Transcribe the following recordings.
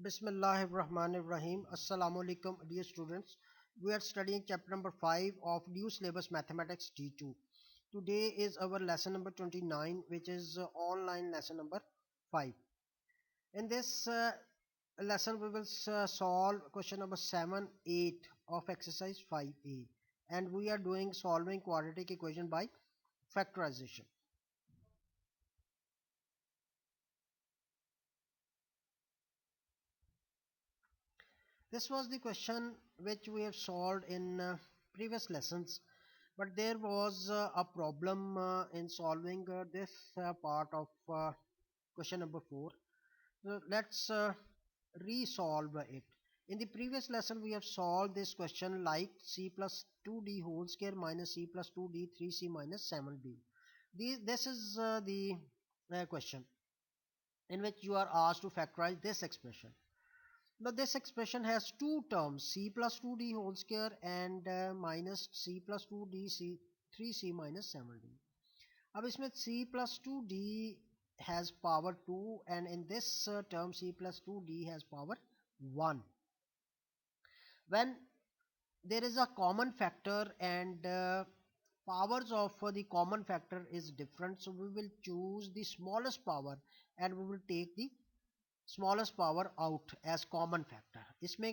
Bismillahirrahmanirrahim. Assalamu alaikum, dear students. We are studying chapter number 5 of new syllabus mathematics D2. Today is our lesson number 29, which is online lesson number 5. In this lesson, we will solve question number 7, 8 of exercise 5A. And we are doing solving quadratic equation by factorization. This was the question which we have solved in previous lessons, but there was a problem in solving this part of question number 4. So let's resolve it. In the previous lesson we have solved this question like c plus 2d whole square minus c plus 2d 3c minus 7d. This is the question in which you are asked to factorize this expression. Now this expression has two terms, c plus 2d whole square and minus c plus 2d 3c minus 7d. अब इसमें c plus 2d has power 2 and in this term c plus 2d has power 1. When there is a common factor and powers of the common factor is different, so we will choose the smallest power and we will take the smallest power out as common factor. इसमें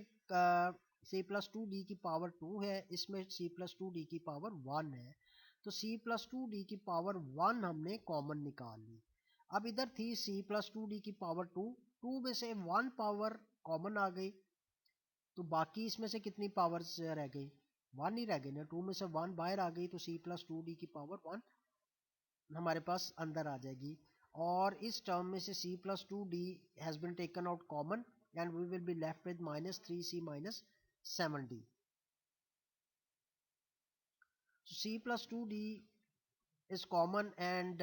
c plus 2d की power 2 है, इसमें c plus 2d की power 1 है, तो c plus 2d की power 1 हमने common निकाल ली. अब इधर थी c प्लस 2d की पावर 2, 2 में से 1 पावर कॉमन आ गई, तो बाकी इसमें से कितनी पावर्स रह गई? 1 ही रह गई ना. 2 में से 1 बाहर आ गई तो c प्लस 2d की पावर 1 हमारे पास अंदर आ जाएगी. और इस टर्म में से c plus 2d has been taken out common and we will be left with minus 3c minus 7d. So c plus 2d is common and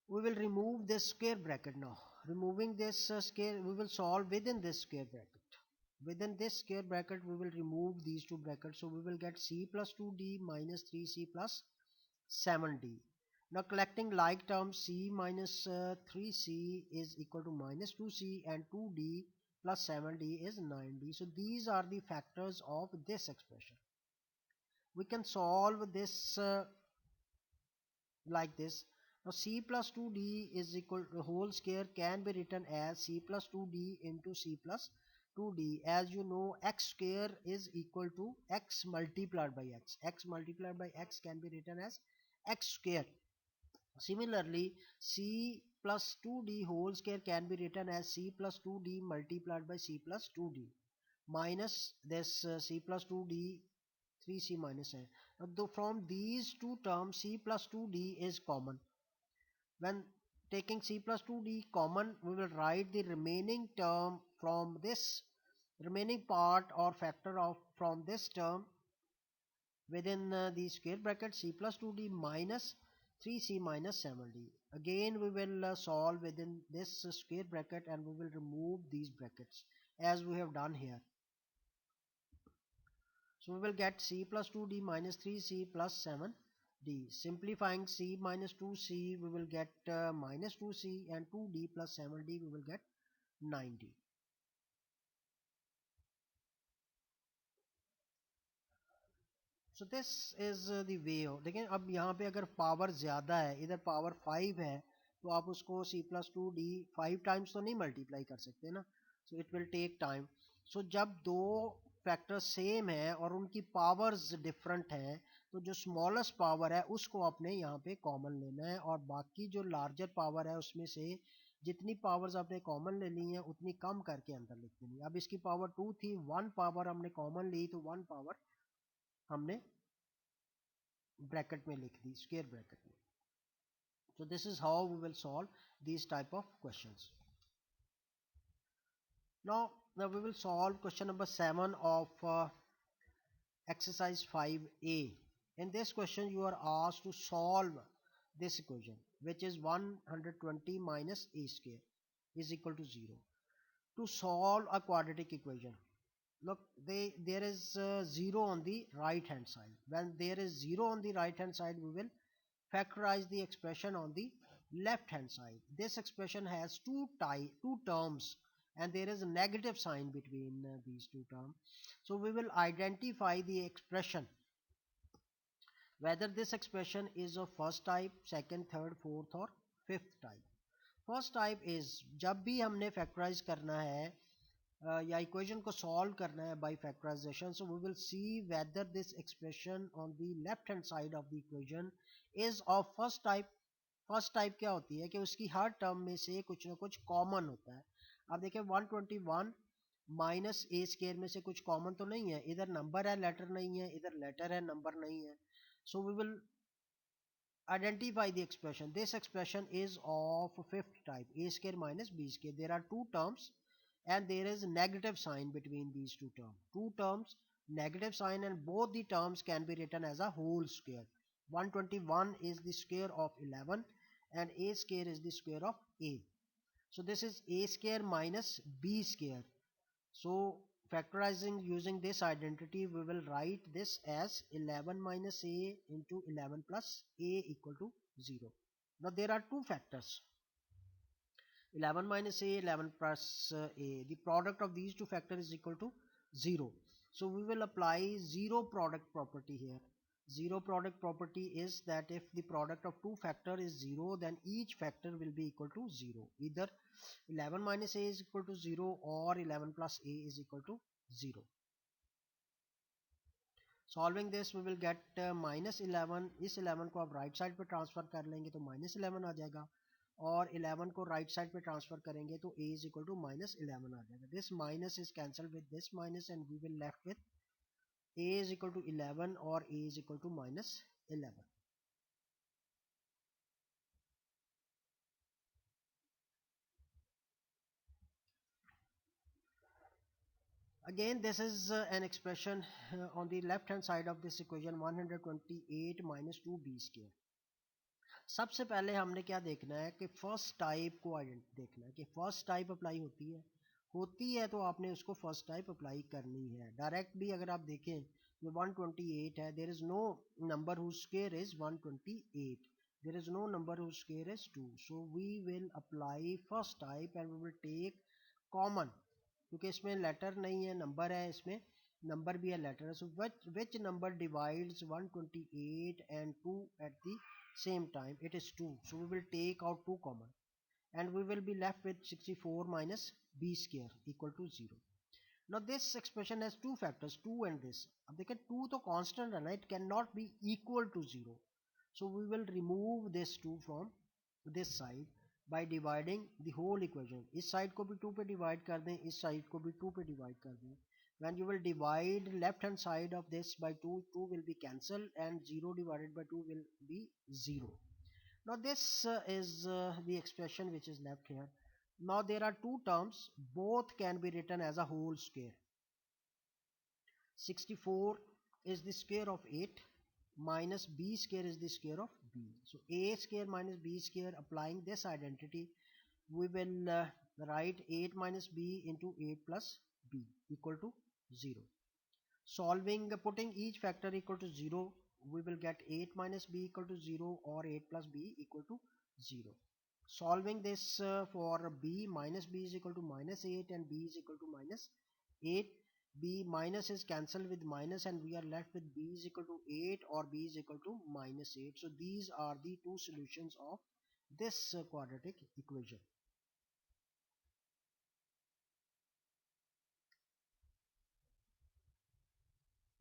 we will remove this square bracket now. Removing this square, we will solve within this square bracket. Within this square bracket, we will remove these two brackets. So we will get c plus 2d minus 3c plus 7d. Now collecting like terms, c minus 3c is equal to minus 2c and 2d plus 7d is 9d. So these are the factors of this expression. We can solve this like this. Now c plus 2d is equal to whole square can be written as c plus 2d into c plus 2d. As you know, x square is equal to x multiplied by x. X multiplied by x can be written as x square. Similarly, c plus 2d whole square can be written as c plus 2d multiplied by c plus 2d minus this c plus 2d 3c minus a. Now, from these two terms, c plus 2d is common. When taking c plus 2d common, we will write the remaining term from this remaining part or factor of from this term within the square bracket c plus 2d minus 3c minus 7d. Again we will solve within this square bracket and we will remove these brackets as we have done here. So we will get c plus 2d minus 3c plus 7d. Simplifying c minus 2c, we will get minus 2c and 2d plus 7d, we will get 9d. So this is the way of. देखें अब यहाँ पे अगर power ज़्यादा है, इधर power 5 है, तो आप उसको c प्लस 2d 5 टाइम्स तो नहीं मल्टीप्लाई कर सकते ना. So it will take time. So जब दो फैक्टर सेम है और उनकी पावर्स डिफरेंट हैं, तो जो स्मॉलेस्ट पावर है उसको आपने यहाँ पे कॉमन लेना है और बाकी जो लार्जर पावर है उसमें से जितनी पावर्स आपने कॉमन ले ली हैं उतनी कम करके अंदर लिख देनी. अब इसकी पावर 2 थी, 1 पावर हमने कॉमन ली तो 1 पावर हमने ब्रैकेट में लिख दी, स्क्वायर ब्रैकेट में. So this is how we will solve these type of questions. Now we will solve question number 7 of exercise 5A. In this question you are asked to solve this equation, which is 120 minus a square is equal to 0. To solve a quadratic equation, look, there is 0 on the right hand side. When there is 0 on the right hand side, we will factorize the expression on the left hand side. This expression has two terms. and there is a negative sign between these two terms. So we will identify the expression, whether this expression is of first type, second, third, fourth or fifth type. First type is जब भी हमने factorise करना है या equation को solve करना है by factorization, so we will see whether this expression on the left hand side of the equation is of first type. First type क्या होती है कि उसकी हर टर्म में से कुछ ना कुछ कॉमन होता है. अब देखिए 121 माइनस ए स्केयर में से कुछ कॉमन तो नहीं है, इधर नंबर है लेटर नहीं है, इधर लेटर है नंबर नहीं है. So we will identify the expression. This expression is of fifth type, a square minus b square. There are two terms and there is negative sign between these two terms. Two terms, negative sign, and both the terms can be written as a whole square. 121 is the square of 11 and a square is the square of a. So this is a square minus b square. So factorizing using this identity, we will write this as 11 minus a into 11 plus a equal to 0. Now there are two factors, 11 minus a, 11 plus a. The product of these two factors is equal to 0. So we will apply zero product property here. Zero product property is that if the product of two factor is 0, then each factor will be equal to 0. Either 11 minus a is equal to 0 or 11 plus a is equal to 0. Solving this we will get minus 11. इस 11 को आप right side पे transfer कर लेंगे तो minus 11 आ जाएगा, और 11 को राइट साइड पे ट्रांसफर करेंगे तो a is equal to minus 11 आ जाएगा. This minus is cancelled with this minus and we will left with a is equal to 11 or a is equal to minus 11. Again, this is an expression on the left hand side of this equation, 128 minus 2b square. सबसे पहले हमने क्या देखना है कि first type को देखना है कि फर्स्ट टाइप अप्लाई होती है तो आपने उसको फर्स्ट टाइप अप्लाई करनी है. डायरेक्ट भी अगर आप देखें ये 128 है, there is no number whose square is 128, there is no number whose square is 2. So we will apply first type and we will take common, क्योंकि इसमें लेटर नहीं है नंबर है, इसमें नंबर भी है लेटर है. सो which number divides 128 and 2 at the same time? It is 2. So we will take out 2 common and we will be left with 64 minus b square equal to 0. Now this expression has two factors, 2 and this. अब देखिए 2 तो constant है ना, it cannot be equal to 0. So we will remove this 2 from this side by dividing the whole equation. इस side को भी 2 पे divide कर दें, इस side को भी 2 पे divide कर दें. When you will divide left hand side of this by 2, 2 will be cancelled and 0 divided by 2 will be 0. Now this is the expression which is left here. Now there are two terms, both can be written as a whole square. 64 is the square of 8 minus b square is the square of b. So a square minus b square, applying this identity, we will write 8 minus b into 8 plus b equal to 0. Solving, putting each factor equal to 0, we will get 8 minus b equal to 0 or 8 plus b equal to 0. Solving this for b, minus b is equal to minus 8 and b is equal to minus 8. B minus is cancelled with minus and we are left with b is equal to 8 or b is equal to minus 8. So these are the two solutions of this quadratic equation.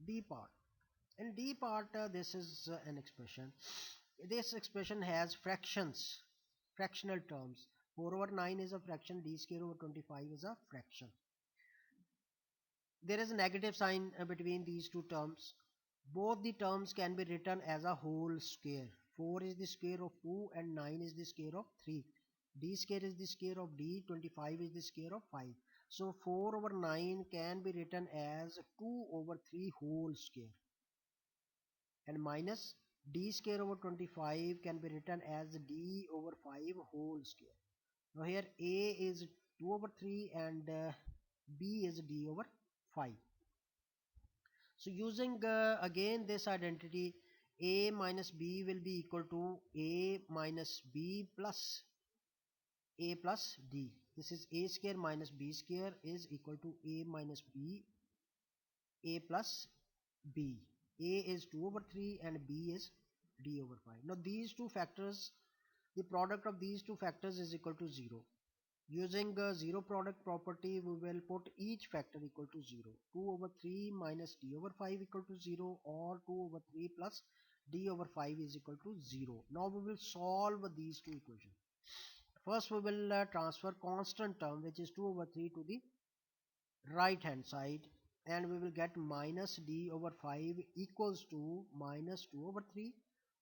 D part. In D part, this is an expression. This expression has fractions, fractional terms. 4 over 9 is a fraction, d square over 25 is a fraction. There is a negative sign between these two terms. Both the terms can be written as a whole square. 4 is the square of 2 and 9 is the square of 3. D square is the square of d, 25 is the square of 5. So 4 over 9 can be written as 2 over 3 whole square. And minus d square over 25 can be written as d over 5 whole square. Now here a is 2 over 3 and b is d over 5. So using again this identity, a minus b will be equal to a minus b plus a plus d. This is a square minus b square is equal to a minus b, a plus b. A is 2 over 3 and b is d over 5. Now these two factors, the product of these two factors is equal to 0. Using zero product property, we will put each factor equal to 0. 2 over 3 minus d over 5 equal to 0, or 2 over 3 plus d over 5 is equal to 0. Now we will solve these two equations. First we will transfer constant term, which is 2 over 3, to the right hand side, and we will get minus d over 5 equals to minus 2 over 3,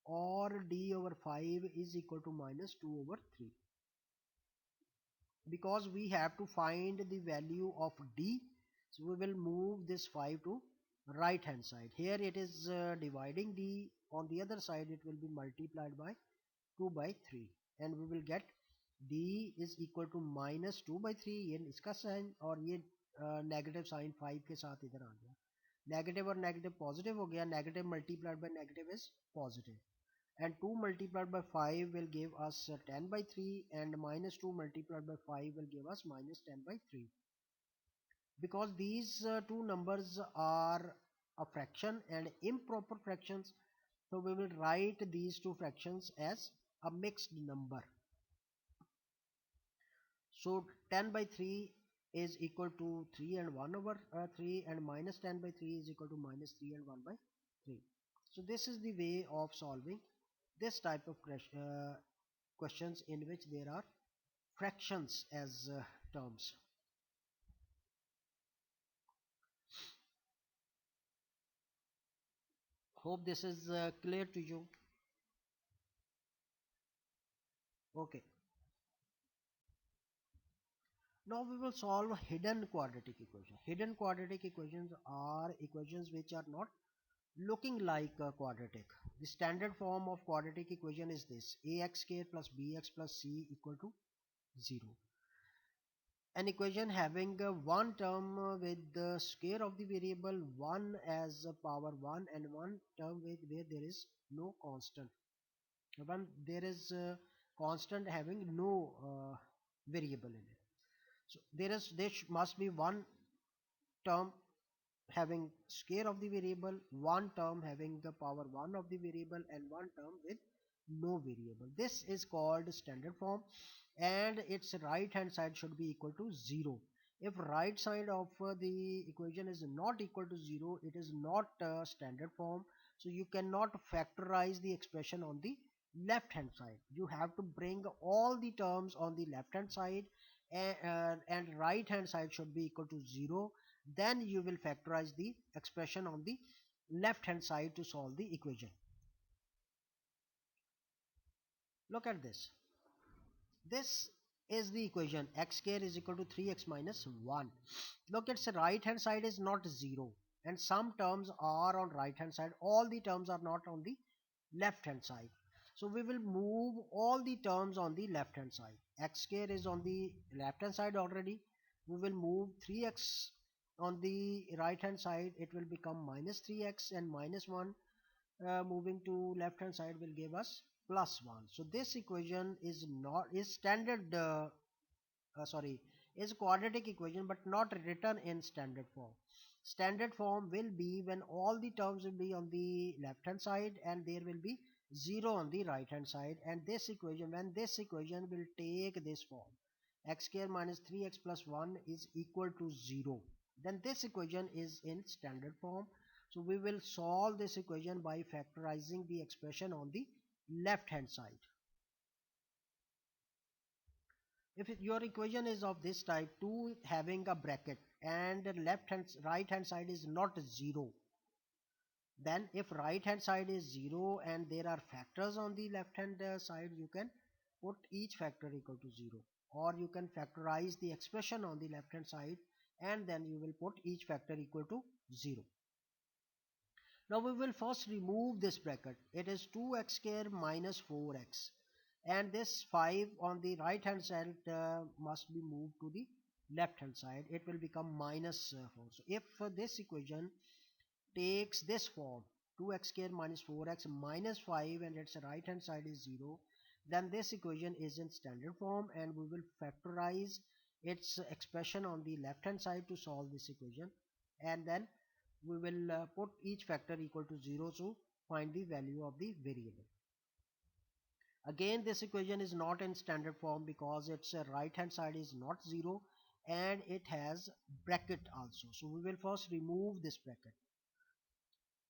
or d over 5 is equal to minus 2 over 3. Because we have to find the value of d, so we will move this 5 to right hand side. Here it is dividing d, on the other side it will be multiplied by 2 by 3, and we will get d is equal to minus 2 by 3. ये इसका sign और ये negative sign 5 के साथ इधर आ गया, negative और negative positive हो गया, negative multiplied by negative is positive, and 2 multiplied by 5 will give us 10 by 3, and minus 2 multiplied by 5 will give us minus 10 by 3. Because these two numbers are a fraction and improper fractions, so we will write these two fractions as a mixed number. So 10 by 3 is equal to 3 and 1 over 3, and minus 10 by 3 is equal to minus 3 and 1 by 3. So this is the way of solving this type of questions in which there are fractions as terms. Hope this is clear to you. Okay. Now we will solve hidden quadratic equation. Hidden quadratic equations are equations which are not looking like a quadratic. The standard form of quadratic equation is this: ax square plus bx plus c equal to 0. An equation having one term with the square of the variable 1 as power 1, and one term with where there is no constant. When there is constant having no variable in it. So there must be one term having square of the variable, one term having the power 1 of the variable, and one term with no variable. This is called standard form, and its right hand side should be equal to 0. If right side of the equation is not equal to 0, it is not standard form. So you cannot factorize the expression on the left hand side. You have to bring all the terms on the left hand side, and right hand side should be equal to 0. Then you will factorize the expression on the left hand side to solve the equation. Look at this. This is the equation: x square is equal to 3x minus 1. Look, its right hand side is not 0, and some terms are on right hand side, all the terms are not on the left hand side. So we will move all the terms on the left hand side. X square is on the left hand side already. We will move 3x on the right hand side, it will become minus 3x, and minus 1 moving to left hand side will give us plus 1. So this equation is not is standard sorry is quadratic equation, but not written in standard form. Standard form will be when all the terms will be on the left hand side and there will be 0 on the right hand side, and this equation, when this equation will take this form, x square minus 3x plus 1 is equal to 0, then this equation is in standard form. So we will solve this equation by factorizing the expression on the left hand side. If your equation is of this type, 2 having a bracket and right hand side is not 0, then if right hand side is 0 and there are factors on the left hand side, you can put each factor equal to 0, or you can factorize the expression on the left hand side and then you will put each factor equal to 0. Now we will first remove this bracket. It is 2x square minus 4x, and this 5 on the right hand side must be moved to the left hand side. It will become minus 4. So if this equation takes this form, 2x square minus 4x minus 5, and its right hand side is 0, then this equation is in standard form, and we will factorize its expression on the left hand side to solve this equation, and then we will put each factor equal to 0 to find the value of the variable. Again, this equation is not in standard form because its right hand side is not 0 and it has bracket also. So we will first remove this bracket.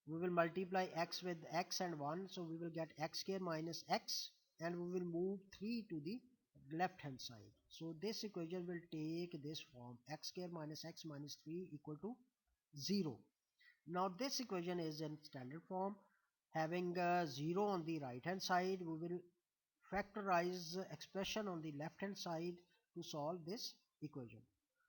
We will multiply x with x and 1, so we will get x square minus x, and we will move 3 to the left hand side. So this equation will take this form: x square minus x minus 3 equal to 0. Now this equation is in standard form. Having 0 on the right hand side, we will factorize expression on the left hand side to solve this equation.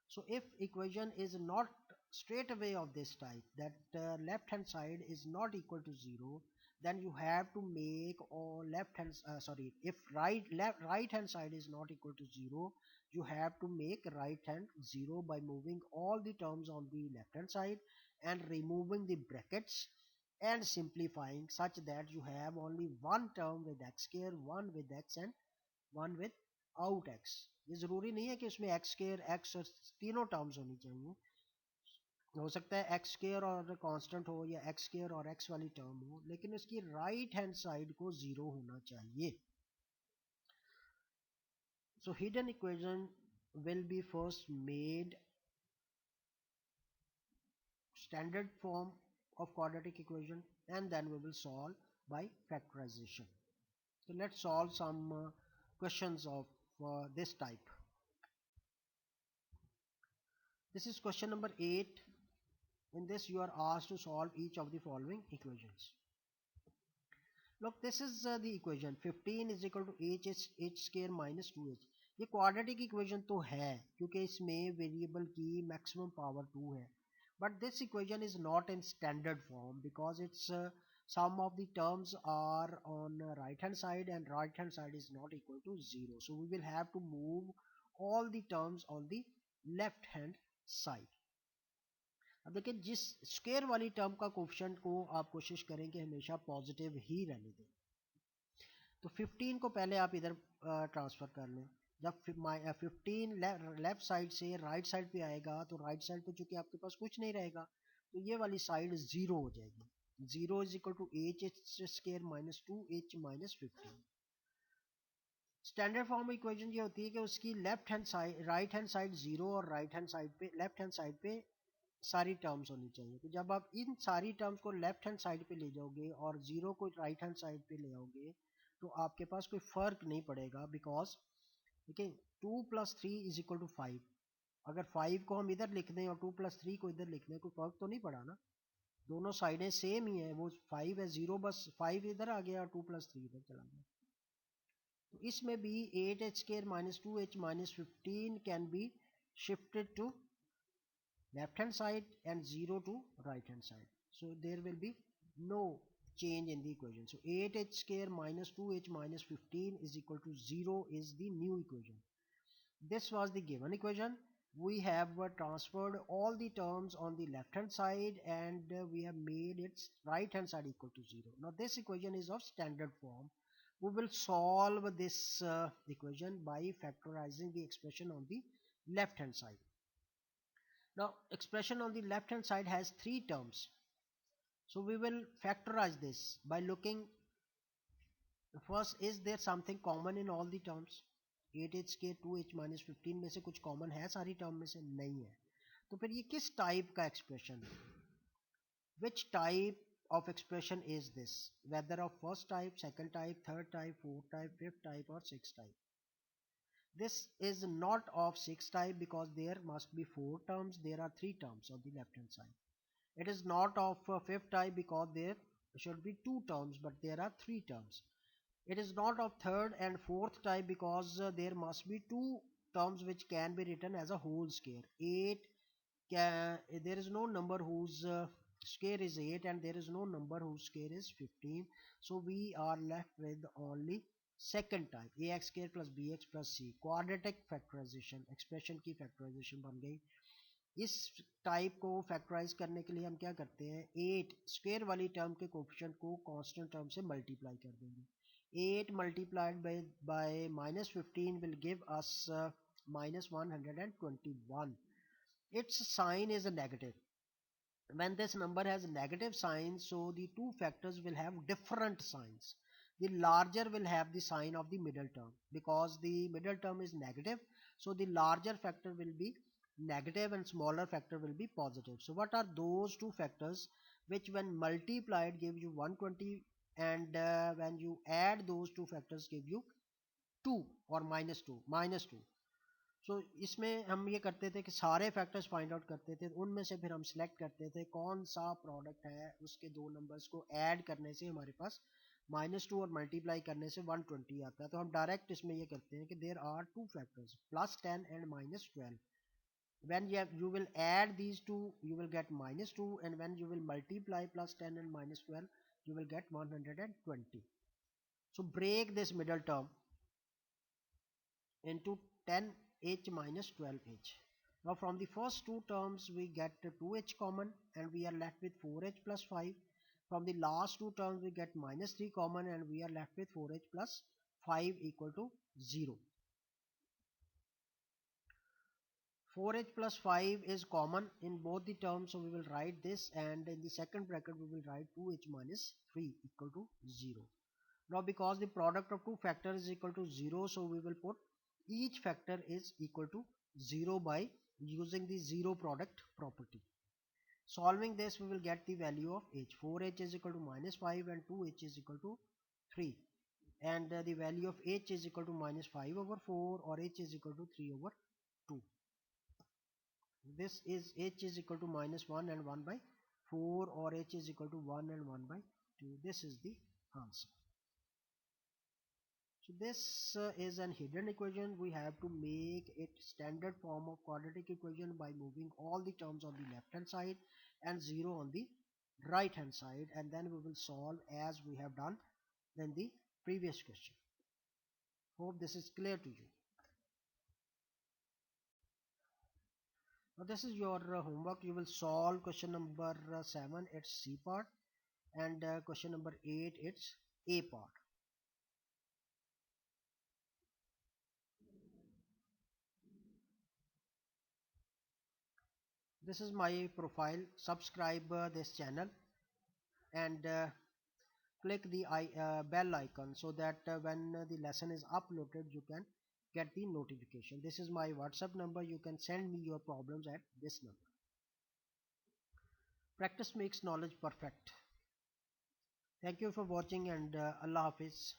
So if equation is not straight away of this type, that left hand side is not equal to 0, then you have to make or left hand sorry, if right hand side is not equal to 0, you have to make right hand 0 by moving all the terms on the left hand side and removing the brackets and simplifying such that you have only one term with x square, one with x and one without x. ये जरूरी नहीं है कि उसमें x square, x और तीनों terms होनी चाहिए. हो सकता है x square और कांस्टेंट हो या x square और x वाली टर्म हो, लेकिन उसकी राइट हैंड साइड को 0 होना चाहिए. So hidden equation will be first made standard form of quadratic equation, and then we will solve by factorization. So let's solve some questions of this type. This is question number 8. In this you are asked to solve each of the following equations. Look, this is the equation 15 is equal to h square minus 2h. ये quadratic equation तो है क्योंकि इसमें variable की maximum power 2 है, but this equation is not in standard form because its sum of the terms are on right hand side and right hand side is not equal to 0. So we will have to move all the terms on the left hand side. अब देखिए, जिस square वाली term का coefficient को आप कोशिश करें कि हमेशा पॉजिटिव ही रहने दें. तो 15 को पहले आप इधर ट्रांसफर कर लें. जब 15 लेफ्ट साइड से राइट साइड पे आएगा तो राइट साइड पे चूंकि आपके पास कुछ नहीं रहेगा तो ये वाली साइड 0 हो जाएगी. 0 is equal to H square minus 2h minus 15. Standard form equation ये होती है कि उसकी left hand side right hand side 0 और राइट हैंड साइड पे लेफ्ट हैंड साइड पे सारी टर्म्स होनी चाहिए. तो जब आप इन सारी टर्म्स को लेफ्ट हैंड साइड पे ले जाओगे और 0 को राइट हैंड साइड पे ले आओगे तो आपके पास कोई फर्क नहीं पड़ेगा, बिकॉज ठीक है 2 प्लस 3 इज इक्वल टू 5. अगर 5 को हम इधर लिख दें और 2 प्लस 3 को इधर लिख दें कोई फर्क तो नहीं पड़ा ना. दोनों साइडें सेम ही है. वो 5 है 0, बस 5 इधर आ गया और 2 प्लस 3 इधर चला गया. तो इसमें भी 8h square minus 2h minus 15 can be shifted to left hand side and 0 to right hand side. So there will be no change in the equation. So 8h square minus 2h minus 15 is equal to 0 is the new equation. This was the given equation. We have transferred all the terms on the left hand side and we have made its right hand side equal to 0. Now this equation is of standard form. We will solve this equation by factorizing the expression on the left hand side. Now expression on the left hand side has 3 terms. So we will factorize this by looking first, is there something common in all the terms. 8h के 2h minus 15 में से कुछ common है सारी term में से? नहीं है. तो फिर ये किस टाइप का एक्सप्रेशन है? Which type of expression is this? Whether of first type, second type, third type, fourth type, fifth type or sixth type? This is not of sixth type because there must be 4 terms. There are 3 terms on the left hand side. It is not of fifth type because there should be 2 terms but there are 3 terms. It is not of third and fourth type because there must be 2 terms which can be written as a whole square. 8 there is no number whose square is 8 and there is no number whose square is 15. So we are left with only second type, ax square plus bx plus c. Quadratic factorization, expression की factorization बन गई. इस type को factorise करने के लिए हम क्या करते हैं, 8 स्क्वायर वाली टर्म के कोफिशिएंट को कांस्टेंट टर्म से मल्टीप्लाई कर देंगे. 8 multiplied by minus 15 will give us minus 121. Its sign is a negative. When this number has a negative sign, so the two factors will have different signs. The larger will have the sign of the middle term because the middle term is negative, so the larger factor will be negative and smaller factor will be positive. So what are those two factors which when multiplied give you 120, and when you add those two factors give you 2 or minus 2. सो इसमें हम ये करते थे कि सारे factors find out करते थे, उनमें से फिर हम सिलेक्ट करते थे कौन सा प्रोडक्ट है, उसके दो नंबर्स को ऐड करने से हमारे पास -2 और मल्टीप्लाई करने से 120 आता है. तो हम डायरेक्ट इसमें ये करते हैं कि there are two factors +10 and -12. when you will add these two you will get -2, and when you will multiply +10 and -12 you will get 120. So break this middle term into 10h minus 12h. Now from the first two terms we get 2h common and we are left with 4h plus 5. From the last two terms we get -3 common and we are left with 4h plus 5 equal to 0. 4h plus 5 is common in both the terms, so we will write this, and in the second bracket we will write 2h minus 3 equal to 0. Now because the product of two factors is equal to 0, so we will put each factor is equal to 0 by using the zero product property. Solving this we will get the value of h. 4h is equal to -5 and 2h is equal to 3, and the value of h is equal to -5 over 4 or h is equal to 3 over 2. This is h is equal to -1 and 1 by 4 or h is equal to 1 and 1 by 2. This is the answer. So this is an hidden equation. We have to make it standard form of quadratic equation by moving all the terms on the left hand side and 0 on the right hand side, and then we will solve as we have done in the previous question. Hope this is clear to you. Now this is your homework. You will solve question number 7, it's C part, and question number 8, it's A part. This is my profile. Subscribe this channel and click the bell icon so that when the lesson is uploaded you can get the notification. This is my WhatsApp number. You can send me your problems at this number. Practice makes knowledge perfect. Thank you for watching, and Allah Hafiz.